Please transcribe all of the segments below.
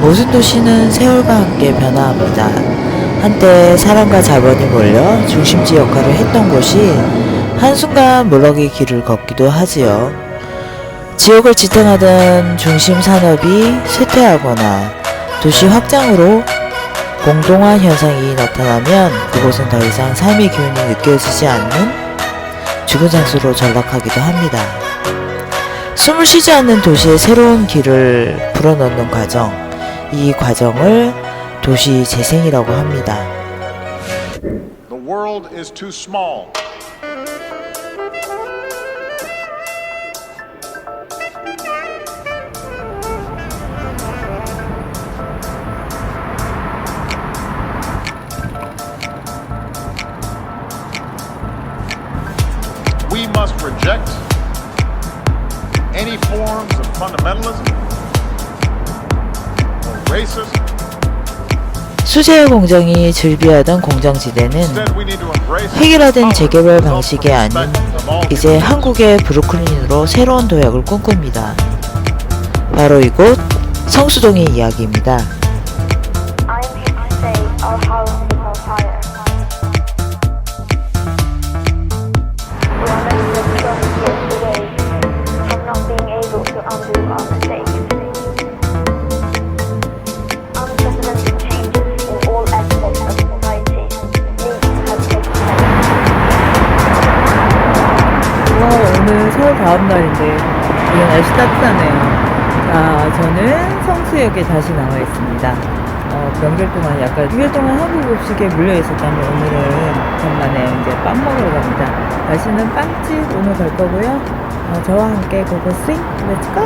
모든 도시는 세월과 함께 변화합니다. 한때 사람과 자본이 몰려 중심지 역할을 했던 곳이 한순간 무럭의 길을 걷기도 하지요. 지역을 지탱하던 중심 산업이 쇠퇴하거나 도시 확장으로 공동화 현상이 나타나면 그곳은 더 이상 삶의 기운이 느껴지지 않는 죽은 장소로 전락하기도 합니다. 숨을 쉬지 않는 도시의 새로운 길을 불어넣는 과정, 이 과정을 도시 재생이라고 합니다. The world is too small. We must reject any forms of fundamentalism or racism. 수제화 공장이 즐비하던 공장지대는 Instead, we need to embrace 획일화된 재개발 방식이 아닌 이제 한국의 브루클린으로 새로운 도약을 꿈꿉니다. 바로 이곳 성수동의 이야기입니다. I am here to say our house is on fire. We are meant to trust yesterday from not being able to undo our mistakes. Unprecedented changes in all aspects of society need to have taken place. 오늘 서울 다음 날인데 오늘 날씨 따뜻하네요. 자, 저는 성수역에 다시 나와 있습니다. 명절 동안 약간 6일 동안 한국 음식에 물려 있었다면 오늘은 간만에 이제 빵 먹으러 갑니다. 날씨는 빵집 오늘 갈 거고요. 저와 함께 고고 스윙 렛츠고!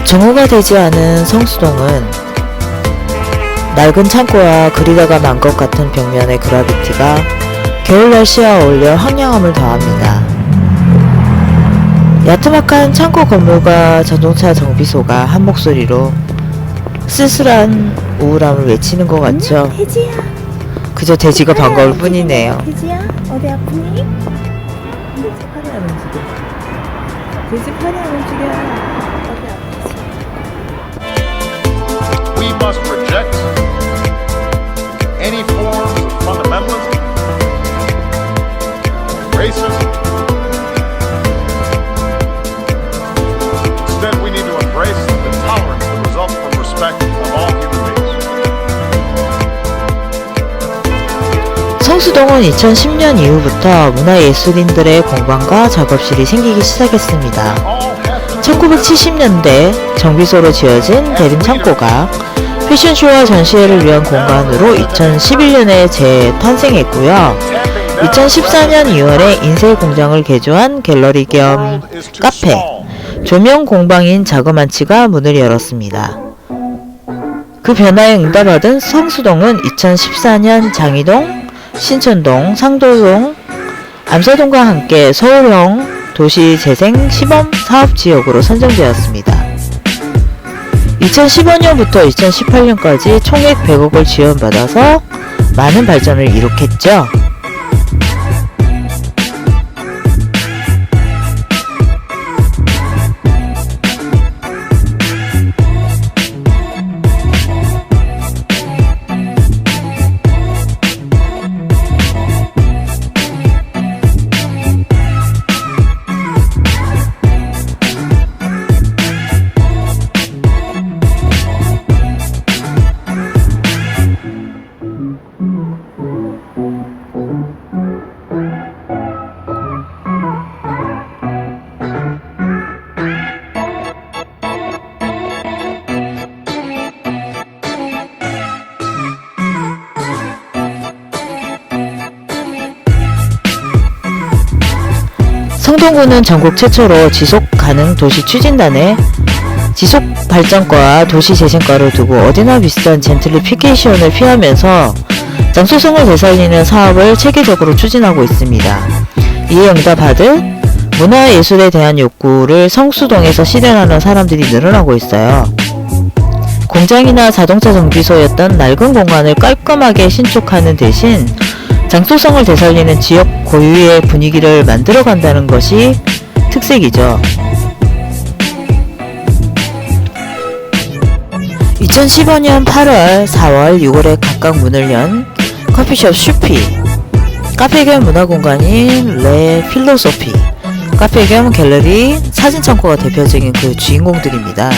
정오가 되지 않은 성수동은 낡은 창고와 그리다가 만 것 같은 벽면의 그라비티가 겨울 날씨와 어울려 황량함을 더합니다. 야트막한 창고 건물과 자동차 정비소가 한 목소리로 쓸쓸한 우울함을 외치는 것 같죠? 돼지야! 그저 돼지가 반가울 뿐이네요. 돼지야? 어디 아프니? 돼지 팔이 안 움직여. 돼지 팔이 안 움직여. 어디 아프지? We must reject any forms of fundamentalism, racism. Instead, we need to embrace the tolerance that results from respect of all human beings. 성수동은 2010년 이후부터 문화예술인들의 공방과 작업실이 생기기 시작했습니다. 1970년대 정비소로 지어진 대림 창고가 패션쇼와 전시회를 위한 공간으로 2011년에 재탄생했고요. 2014년 2월에 인쇄 공장을 개조한 갤러리 겸 카페, 조명 공방인 자그만치가 문을 열었습니다. 그 변화에 응답하던 성수동은 2014년 장이동, 신천동, 상도동, 암사동과 함께 서울형 도시재생 시범 사업지역으로 선정되었습니다. 2015년부터 2018년까지 총액 100억을 지원받아서 많은 발전을 이룩했죠. 성동구는 전국 최초로 지속가능 도시 추진단에 지속발전과와 도시재생과를 두고 어디나 비슷한 젠틀리피케이션을 피하면서 장소성을 되살리는 사업을 체계적으로 추진하고 있습니다. 이에 응답하듯 문화예술에 대한 욕구를 성수동에서 실현하는 사람들이 늘어나고 있어요. 공장이나 자동차 정비소였던 낡은 공간을 깔끔하게 신축하는 대신 장소성을 되살리는 지역 고유의 분위기를 만들어간다는 것이 특색이죠. 2015년 8월, 4월, 6월에 각각 문을 연 커피숍 슈피, 카페 겸 문화 공간인 레 필로소피, 카페 겸 갤러리, 사진 창고가 대표적인 그 주인공들입니다.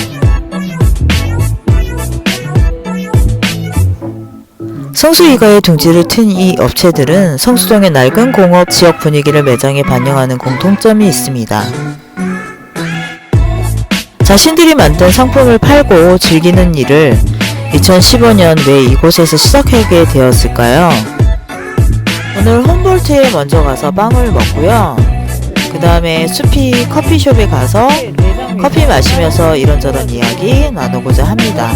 성수 이가에 둥지를 튼 이 업체들은 성수동의 낡은 공업 지역 분위기를 매장에 반영하는 공통점이 있습니다. 자신들이 만든 상품을 팔고 즐기는 일을 2015년 왜 이곳에서 시작하게 되었을까요? 오늘 홈볼트에 먼저 가서 빵을 먹고요. 그 다음에 숲이 커피숍에 가서 커피 마시면서 이런저런 이야기 나누고자 합니다.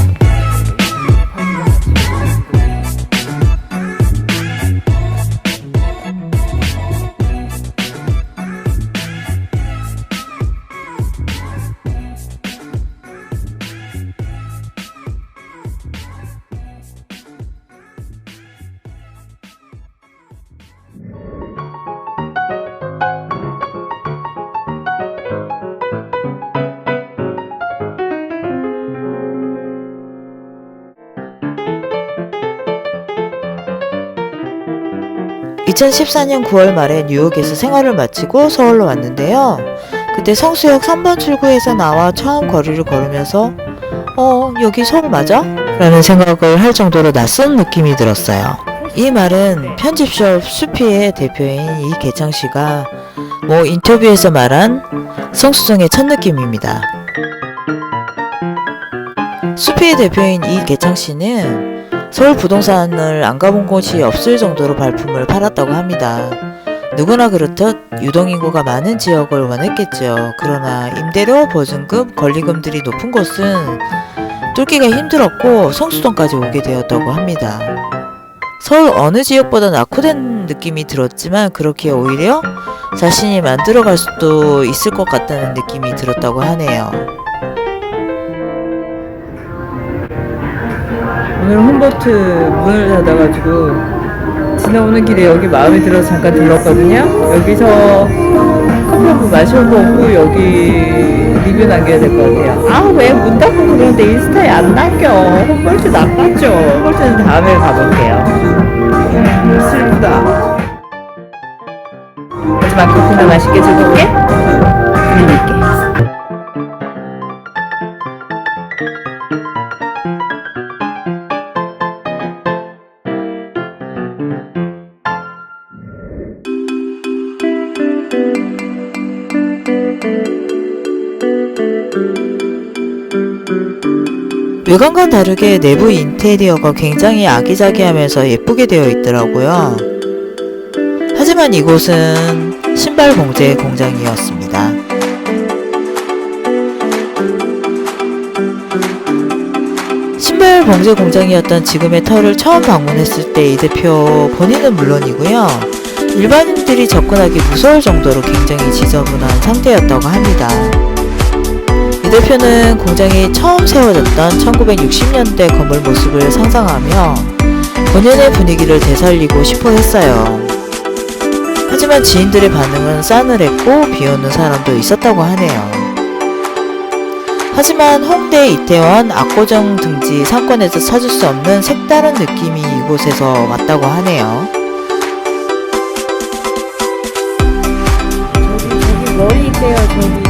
(2014년 9월) 말에 뉴욕에서 생활을 마치고 서울로 왔는데요. 그때 성수역 3번 출구에서 나와 처음 거리를 걸으면서 여기 서울 맞아? 라는 생각을 할 정도로 낯선 느낌이 들었어요. 이 말은 편집숍 슈피의 대표인 이계창씨가 인터뷰에서 말한 성수동의 첫 느낌입니다. 슈피의 대표인 이계창씨는 서울 부동산을 안 가본 곳이 없을 정도로 발품을 팔았다고 합니다. 누구나 그렇듯 유동인구가 많은 지역을 원했겠죠. 그러나 임대료, 보증금, 권리금들이 높은 곳은 뚫기가 힘들었고 성수동까지 오게 되었다고 합니다. 서울 어느 지역보다 낙후된 느낌이 들었지만 그렇게 오히려 자신이 만들어갈 수도 있을 것 같다는 느낌이 들었다고 하네요. 오늘 홈보트 문을 닫아가지고 지나오는 길에 여기 마음에 들어서 잠깐 들렀거든요. 여기서 커피 한 번 마셔보고 여기 리뷰 남겨야 될 것 같아요. 아, 왜 문 닫고 그러는데 인스타에 안 남겨. 홈보트 나빴죠. 홈보트는 다음에 가볼게요. 슬프다. 하지만 커피나 맛있게 즐겁게 드릴게. 외관과는 다르게 내부 인테리어가 굉장히 아기자기하면서 예쁘게 되어 있더라고요. 하지만 이곳은 신발 봉제 공장이었습니다. 신발 봉제 공장이었던 지금의 터를 처음 방문했을 때 이 대표 본인은 물론이고요. 일반인들이 접근하기 무서울 정도로 굉장히 지저분한 상태였다고 합니다. 이 대표는 공장이 처음 세워졌던 1960년대 건물 모습을 상상하며 본연의 분위기를 되살리고 싶어 했어요. 하지만 지인들의 반응은 싸늘했고 비오는 사람도 있었다고 하네요. 하지만 홍대, 이태원, 압구정 등지 상권에서 찾을 수 없는 색다른 느낌이 이곳에서 왔다고 하네요. 저기 머리 있대요. 저기.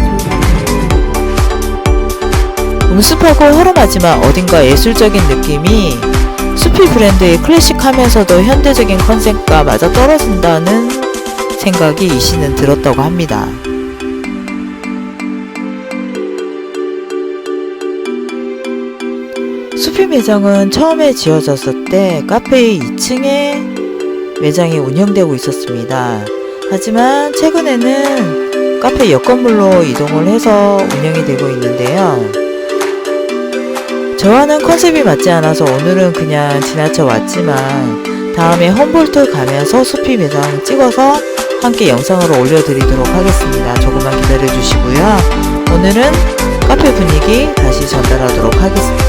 음습하고 허름하지만 어딘가 예술적인 느낌이 수피 브랜드의 클래식하면서도 현대적인 컨셉과 맞아떨어진다는 생각이 이 씨는 들었다고 합니다. 수피 매장은 처음에 지어졌을 때 카페의 2층에 매장이 운영되고 있었습니다. 하지만 최근에는 카페 옆 건물로 이동을 해서 운영이 되고 있는데요. 저와는 컨셉이 맞지 않아서 오늘은 그냥 지나쳐 왔지만 다음에 홈볼트 가면서 수피 매장 찍어서 함께 영상으로 올려드리도록 하겠습니다. 조금만 기다려 주시고요. 오늘은 카페 분위기 다시 전달하도록 하겠습니다.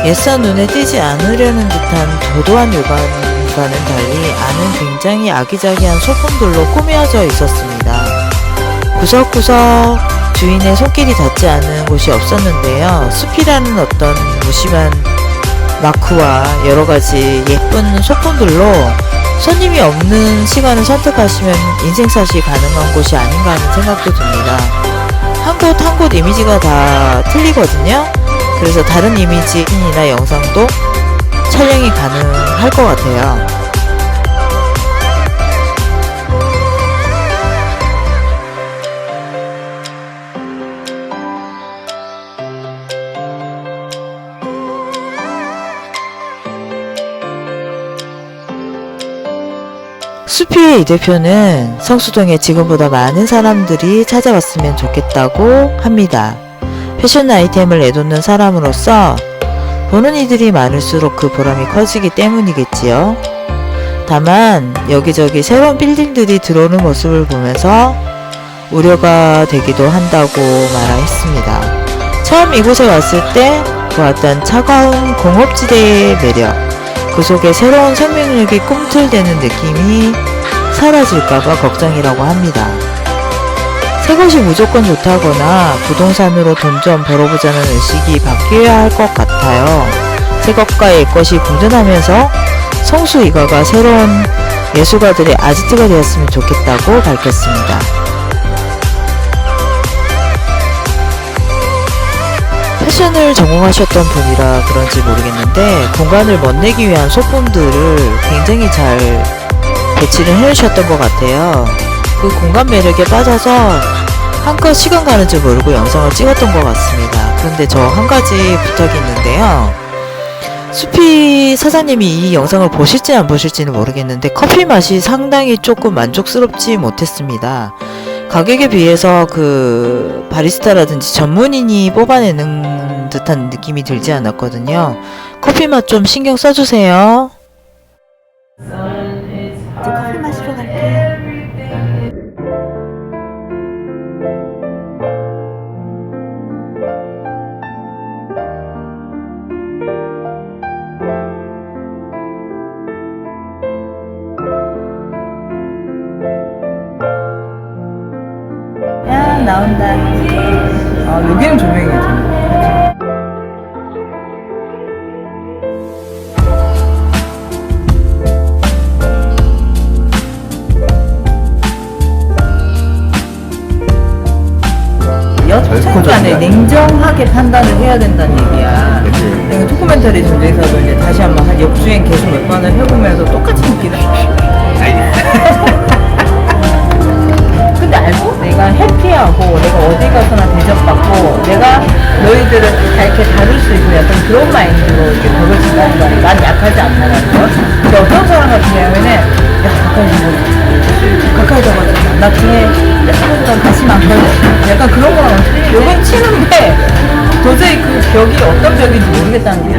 애써 눈에 띄지 않으려는 듯한 도도한 육안과는 달리 안은 굉장히 아기자기한 소품들로 꾸며져 있었습니다. 구석구석 주인의 손길이 닿지 않은 곳이 없었는데요. 숲이라는 어떤 무심한 마크와 여러가지 예쁜 소품들로 손님이 없는 시간을 선택하시면 인생샷이 가능한 곳이 아닌가 하는 생각도 듭니다. 한 곳 한 곳 이미지가 다 틀리거든요. 그래서 다른 이미지나 영상도 촬영이 가능할 것 같아요. 수피의 이 대표는 성수동에 지금보다 많은 사람들이 찾아왔으면 좋겠다고 합니다. 패션 아이템을 내놓는 사람으로서 보는 이들이 많을수록 그 보람이 커지기 때문이겠지요. 다만 여기저기 새로운 빌딩들이 들어오는 모습을 보면서 우려가 되기도 한다고 말했습니다. 처음 이곳에 왔을 때 보았던 차가운 공업지대의 매력, 그 속에 새로운 생명력이 꿈틀대는 느낌이 사라질까봐 걱정이라고 합니다. 새 것이 무조건 좋다거나 부동산으로 돈 좀 벌어보자는 의식이 바뀌어야 할 것 같아요. 새 것과 옛 것이 공존하면서 성수 이가가 새로운 예술가들의 아지트가 되었으면 좋겠다고 밝혔습니다. 패션을 전공하셨던 분이라 그런지 모르겠는데 공간을 멋내기 위한 소품들을 굉장히 잘 배치를 해주셨던 것 같아요. 그 공간 매력에 빠져서 한껏 시간 가는 줄 모르고 영상을 찍었던 것 같습니다. 그런데 저 한 가지 부탁이 있는데요. 수피 사장님이 이 영상을 보실지 안 보실지는 모르겠는데 커피 맛이 상당히 조금 만족스럽지 못했습니다. 가격에 비해서 그 바리스타라든지 전문인이 뽑아내는 듯한 느낌이 들지 않았거든요. 커피 맛 좀 신경 써주세요. 이제 커피 마시러 갈게요. 야, 나온다. 여기는 조명이 괜찮아. 여차간에 냉정하게 판단을 해야 된다는 얘기야. 내가 도큐멘터리 중에서도 이제 다시 한번 한 역주행 계속 몇 번을 해보면서 똑같이 느끼다. 근데 알고? 내가 해피하고 내가 어디 가서나 대접받고 내가 너희들을 다 이렇게 다룰 수 있는 약간 그런 마인드로 이렇게 벽을 친다는 거야. 난 약하지 않다는 거. 근데 어떤 사람 같은 경우에는 야 가까이 잡아줘. 나 뒤에 한번더 다시 많거든. 약간 그런 거랑 요건 치는데 도저히 그 벽이 어떤 벽인지 모르겠다는 게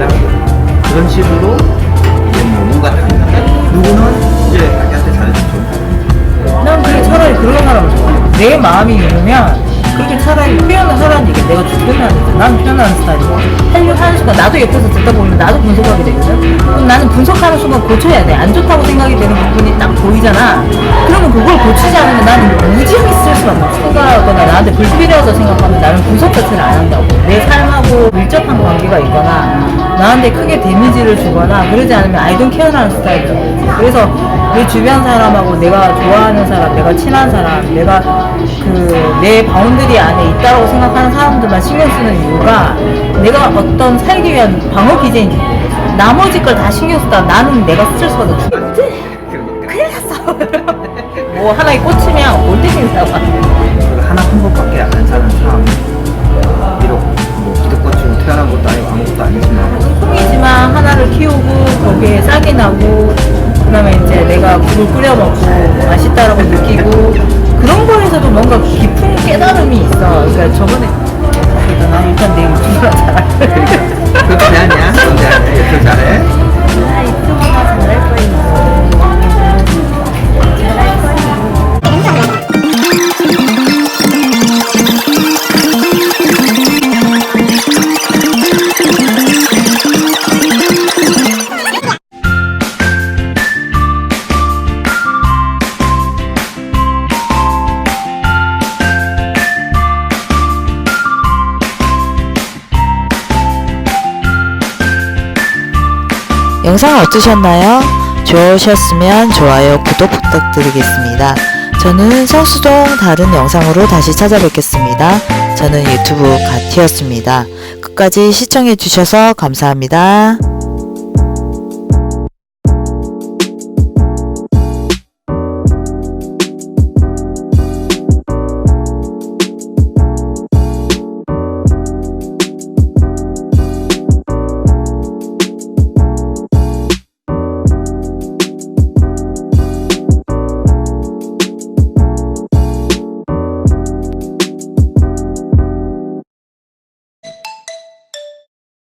그런 식으로 이제 뭐 뭔가 다른데 누구는 이제 자기한테 잘해주죠. 난 그게 차라리 그런 사람을 좋아해. 내 마음이 이르면 그렇게 차라리 표현을 하라는 얘기. 내가 죽으면 안 되지. 난 표현하는 스타일이고 하려고 하는 순간 나도 옆에서 듣다 보면 나도 분석하게 되거든. 그럼 나는 분석하는 순간 고쳐야 돼. 안 좋다고 생각이 되는 부분이 딱 보이잖아. 그러면 그걸 고치지 않으면 나는 무지하게 스트레스가 받아. 생각하거나 나한테 불필요하다 생각하면 나는 분석 자체를 안 한다고. 내 삶하고 밀접한 관계가 있거나 나한테 크게 데미지를 주거나 그러지 않으면 I don't care라는 스타일이라고. 그래서 내 주변 사람하고 내가 좋아하는 사람, 내가 친한 사람, 내가 내 바운드리 안에 있다고 생각하는 사람들만 신경 쓰는 이유가 내가 어떤 살기 위한 방어 기제인지 모르겠어. 나머지 걸 다 신경 쓰다 나는 내가 스트레스 받아 죽겠지? 큰일 났어. 뭐 하나에 꽂히면 올 때쯤 나와. 하나 한 번밖에 안 사는 사람. 비록 뭐 기득권층으로 태어난 것도 아니고 아무것도 아니지만 콩이지만 하나를 키우고 거기에 싹이 나고 그다음에 이제 내가 국을 끓여 먹고 맛있다라고 느끼고 그런 거에서도 뭔가 깊은 깨달음이 있어. 그러니까 저번에 난 일단 내 유튜브가 잘해. 그렇게 아니야? 그런데 아니야? 이렇게 잘해? 나 유튜브가 잘할 거야. 잘할 거야. 영상 어떠셨나요? 좋으셨으면 좋아요, 구독 부탁드리겠습니다. 저는 성수동 다른 영상으로 다시 찾아뵙겠습니다. 저는 유튜브 가티였습니다. 끝까지 시청해주셔서 감사합니다.